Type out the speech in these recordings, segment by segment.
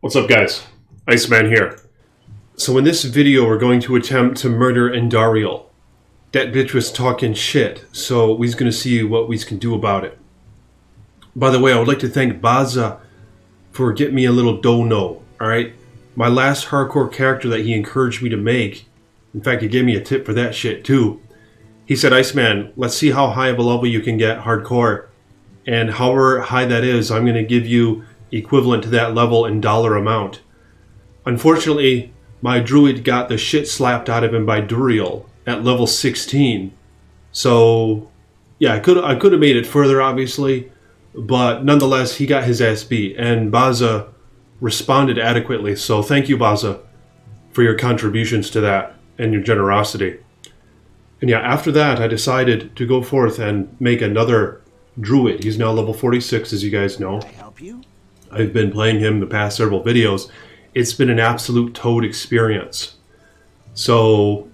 What's up, guys? Iceman here. So in this video we're going to attempt to murder Endariel. That bitch was talking shit, so we's gonna see what we can do about it. By the way, I would like to thank Baza for getting me a little dono, alright? My last hardcore character that he encouraged me to make, in fact he gave me a tip for that shit too. He said, Iceman, let's see how high of a level you can get hardcore, and however high that is, I'm gonna give you equivalent to that level in dollar amount. Unfortunately, my druid got the shit slapped out of him by Duriel at level 16. So, yeah, I could have made it further, obviously, but nonetheless, he got his ass beat, and Baza responded adequately. So thank you, Baza, for your contributions to that and your generosity. And yeah, after that, I decided to go forth and make another druid. He's now level 46, as you guys know. Can I help you? I've been playing him the past several videos. It's been an absolute toad experience. So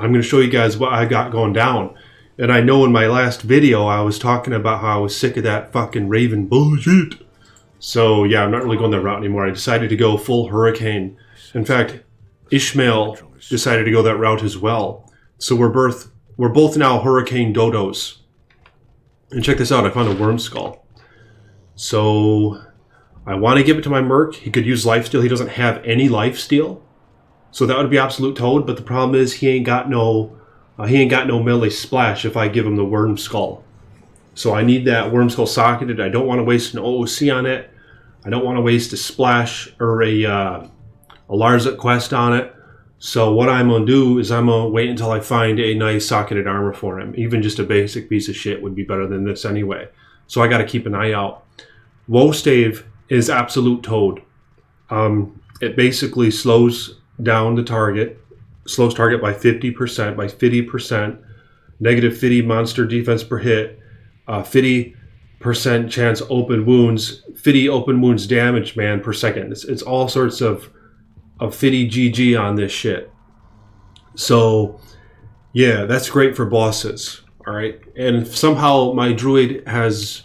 I'm going to show you guys what I got going down. And I know in my last video I was talking about how I was sick of that fucking Raven bullshit. So yeah, I'm not really going that route anymore. I decided to go full Hurricane. In fact, Ishmael decided to go that route as well. So we're both now Hurricane Dodos. And check this out, I found a worm skull. So I want to give it to my merc. He could use lifesteal. He doesn't have any lifesteal, so that would be absolute toad. But the problem is he ain't got no melee splash if I give him the worm skull. So I need that worm skull socketed. I don't want to waste an OOC on it. I don't want to waste a splash or a Larza quest on it. So what I'm gonna do is I'm gonna wait until I find a nice socketed armor for him. Even just a basic piece of shit would be better than this anyway. So I got to keep an eye out. Wostave is absolute toad. It basically slows down the target, slows target by 50%, by 50%, negative 50 monster defense per hit, 50% chance open wounds, 50 open wounds damage, man, per second. It's all sorts of 50 GG on this shit. So, yeah, that's great for bosses, all right? And somehow my druid has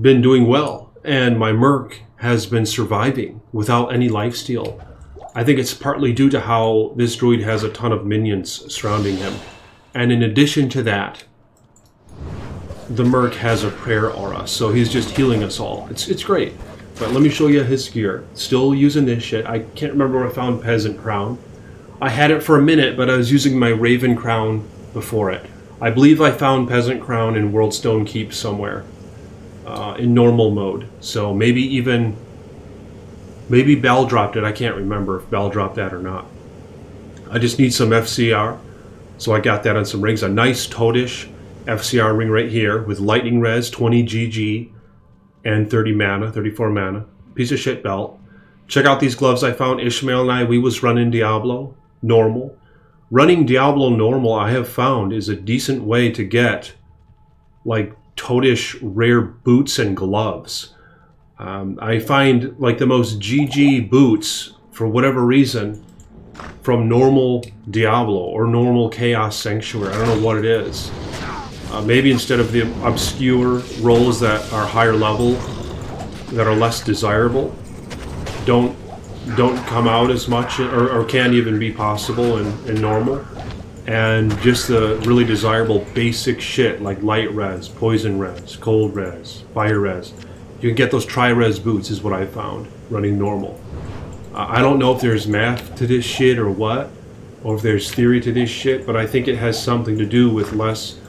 been doing well. And my merc has been surviving without any lifesteal. I think it's partly due to how this druid has a ton of minions surrounding him. And in addition to that, the merc has a prayer aura, so he's just healing us all. It's great. But let me show you his gear. Still using this shit. I can't remember where I found Peasant Crown. I had it for a minute, but I was using my Raven Crown before it. I believe I found Peasant Crown in Worldstone Keep somewhere. In normal mode, so maybe Bell dropped it. I can't remember if Bell dropped that or not. I just need some FCR, so I got that on some rings. A nice toadish FCR ring right here with lightning res, 20 GG, and 30 mana, 34 mana. Piece of shit belt. Check out these gloves I found. Ishmael and we was running Diablo normal. Running Diablo normal, I have found, is a decent way to get like toadish rare boots and gloves. I find like the most GG boots, for whatever reason, from normal Diablo or normal Chaos Sanctuary. I don't know what it is. Maybe instead of the obscure roles that are higher level, that are less desirable, don't come out as much or can't even be possible in normal. And just the really desirable basic shit like light res, poison res, cold res, fire res. You can get those tri-res boots is what I found running normal. I don't know if there's math to this shit or what, or if there's theory to this shit, but I think it has something to do with less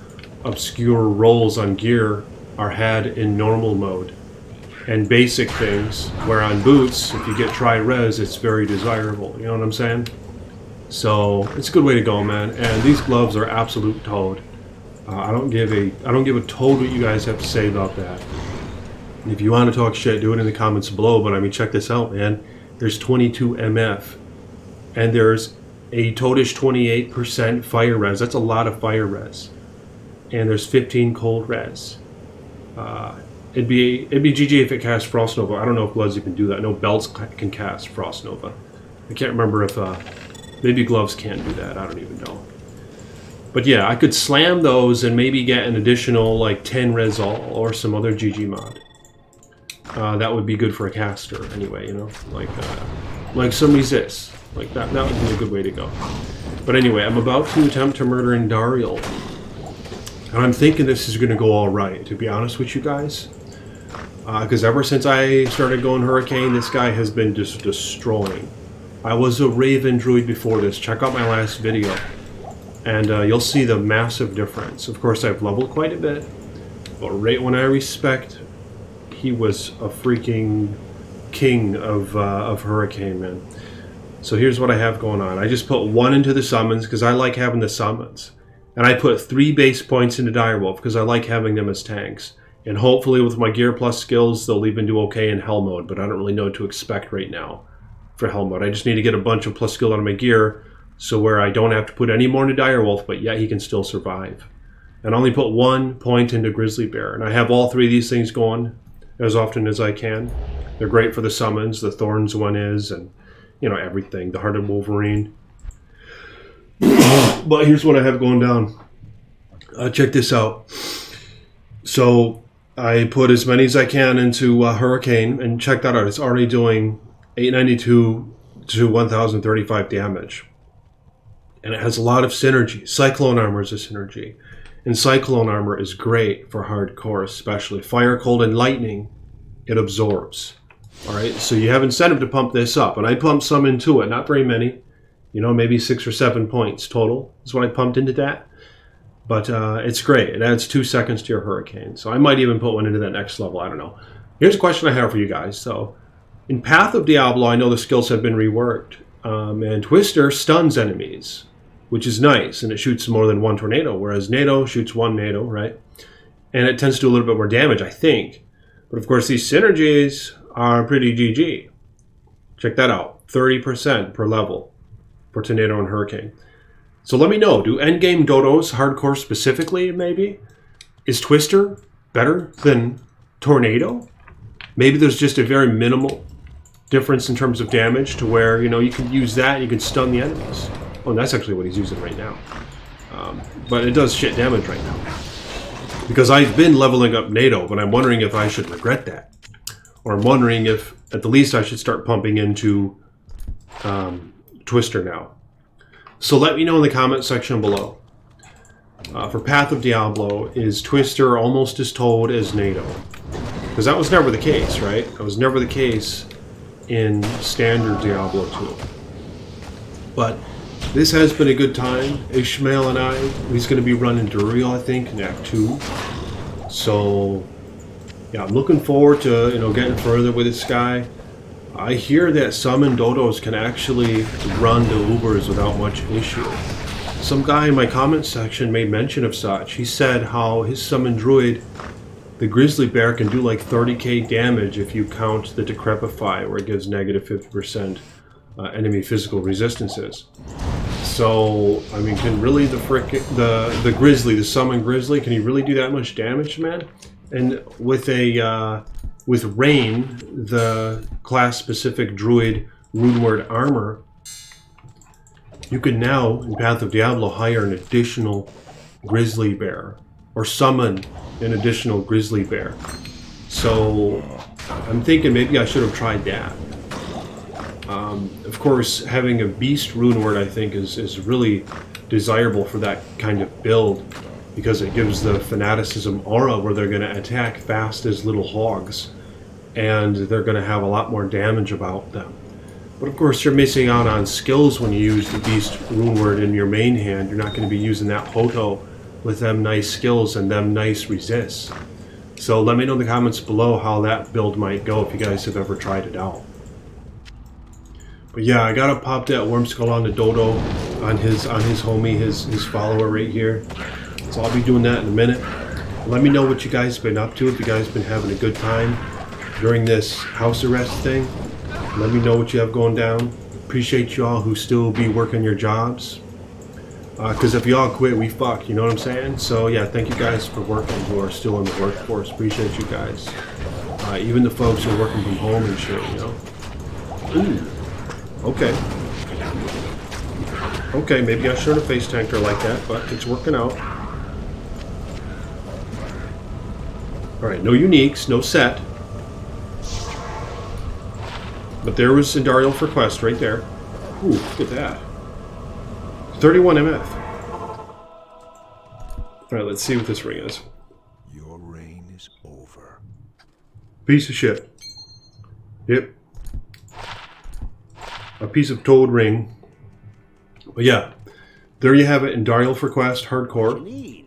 obscure rolls on gear are had in normal mode. And basic things, where on boots, if you get tri-res, it's very desirable. You know what I'm saying? So it's a good way to go, man. And these gloves are absolute toad. I don't give a toad what you guys have to say about that. And if you want to talk shit, do it in the comments below. But I mean, check this out, man. There's 22 MF, and there's a toadish 28% fire res. That's a lot of fire res. And there's 15 cold res. It'd be GG if it cast Frost Nova. I don't know if gloves even do that. I know belts can cast Frost Nova. I can't remember if maybe gloves can't do that. I don't even know. But yeah, I could slam those and maybe get an additional like 10 res all or some other GG mod. that would be good for a caster anyway, you know, like some resist, like that would be a good way to go. But anyway, I'm about to attempt to murder Indariel, and I'm thinking this is going to go all right, to be honest with you guys, because ever since I started going Hurricane, this guy has been just destroying. I was a Raven Druid before this. Check out my last video, and you'll see the massive difference. Of course, I've leveled quite a bit, but right when I respect, he was a freaking king of Hurricane, man. So here's what I have going on. I just put 1 into the summons because I like having the summons. And I put 3 base points into Direwolf because I like having them as tanks. And hopefully with my Gear Plus skills, they'll even do okay in Hell mode, but I don't really know what to expect right now for Hell mode. I just need to get a bunch of plus skill out of my gear, so where I don't have to put any more into Direwolf, but yet he can still survive. And I only put 1 point into Grizzly Bear. And I have all 3 of these things going as often as I can. They're great for the summons. The Thorns one is, and you know, everything. The Hearted Wolverine. But here's what I have going down. Check this out. So I put as many as I can into Hurricane, and check that out. It's already doing 892 to 1035 damage. And it has a lot of synergy. Cyclone Armor is a synergy. And Cyclone Armor is great for hardcore, especially. Fire, Cold, and Lightning, it absorbs. Alright, so you have incentive to pump this up. And I pumped some into it, not very many. You know, maybe 6 or 7 points total is what I pumped into that. But it's great. It adds 2 seconds to your Hurricane. So I might even put one into that next level. I don't know. Here's a question I have for you guys. So, in Path of Diablo, I know the skills have been reworked. And Twister stuns enemies, which is nice. And it shoots more than 1 tornado. Whereas NATO shoots 1 NATO, right? And it tends to do a little bit more damage, I think. But of course, these synergies are pretty GG. Check that out. 30% per level for Tornado and Hurricane. So let me know, do endgame dodos, hardcore specifically, maybe? Is Twister better than Tornado? Maybe there's just a very minimal difference in terms of damage to where, you know, you can use that and you can stun the enemies. Oh, and that's actually what he's using right now. But it does shit damage right now. Because I've been leveling up NATO, but I'm wondering if I should regret that. Or I'm wondering if, at the least, I should start pumping into Twister now. So let me know in the comment section below. For Path of Diablo, is Twister almost as toad as NATO? Because that was never the case, right? That was never the case in standard Diablo 2. But this has been a good time. Ishmael and I, he's going to be running Duriel, I think, in Act 2. So yeah, I'm looking forward to, you know, getting further with this guy. I hear that summon dodos can actually run the Ubers without much issue. Some guy in my comment section made mention of such. He said how his summon druid, the Grizzly Bear, can do like 30k damage if you count the Decrepify, where it gives negative 50% enemy physical resistances. So, I mean, can really the Grizzly, the summon Grizzly, can he really do that much damage, man? And with a with Rain, the class-specific Druid Runeward armor, you can now, in Path of Diablo, hire an additional Grizzly Bear, or summon an additional Grizzly Bear. So, I'm thinking maybe I should have tried that. Of course, having a Beast Runeward, I think, is really desirable for that kind of build, because it gives the Fanaticism aura where they're going to attack fast as little hogs, and they're going to have a lot more damage about them. But of course, you're missing out on skills when you use the Beast Runeward in your main hand. You're not going to be using that Hoto with them nice skills and them nice resists. So let me know in the comments below how that build might go if you guys have ever tried it out. But yeah, I gotta pop that Worm Skull on the Dodo, on his homie, his follower right here. So I'll be doing that in a minute. Let me know what you guys been up to, if you guys been having a good time during this house arrest thing. Let me know what you have going down. Appreciate y'all who still be working your jobs. Because if y'all quit, we fuck, you know what I'm saying? So yeah, thank you guys for working, who are still in the workforce. Appreciate you guys. Even the folks who are working from home and shit, you know? Ooh. Okay. Okay, maybe I shouldn't have face tanked her like that, but it's working out. Alright, no uniques, no set. But there was Indarial for quest right there. Ooh, look at that. 31 MF. Alright, let's see what this ring is. Your reign is over. Piece of shit. Yep. A piece of toad ring. But yeah, there you have it. Indarial for quest, hardcore.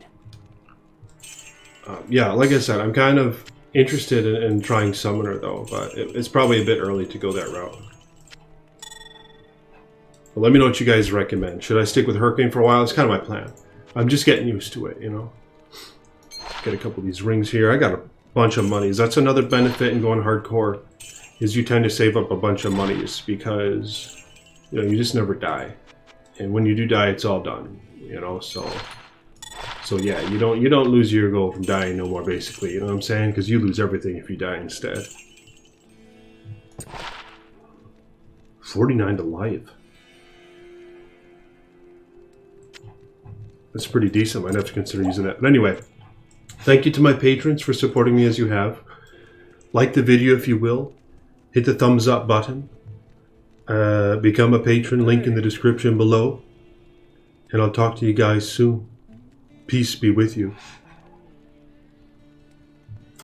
Yeah, like I said, I'm kind of interested in trying Summoner though, but it's probably a bit early to go that route. But let me know what you guys recommend. Should I stick with Hurricane for a while? It's kind of my plan. I'm just getting used to it, you know. Get a couple of these rings here. I got a bunch of monies. That's another benefit in going hardcore, is you tend to save up a bunch of monies because, you know, you just never die. And when you do die, it's all done, you know, so yeah, you don't lose your gold from dying no more, basically, you know what I'm saying? Because you lose everything if you die instead. 49 to life. That's pretty decent. Might have to consider using that. But anyway, thank you to my patrons for supporting me as you have. Like the video if you will. Hit the thumbs up button. Become a patron. Link in the description below. And I'll talk to you guys soon. Peace be with you.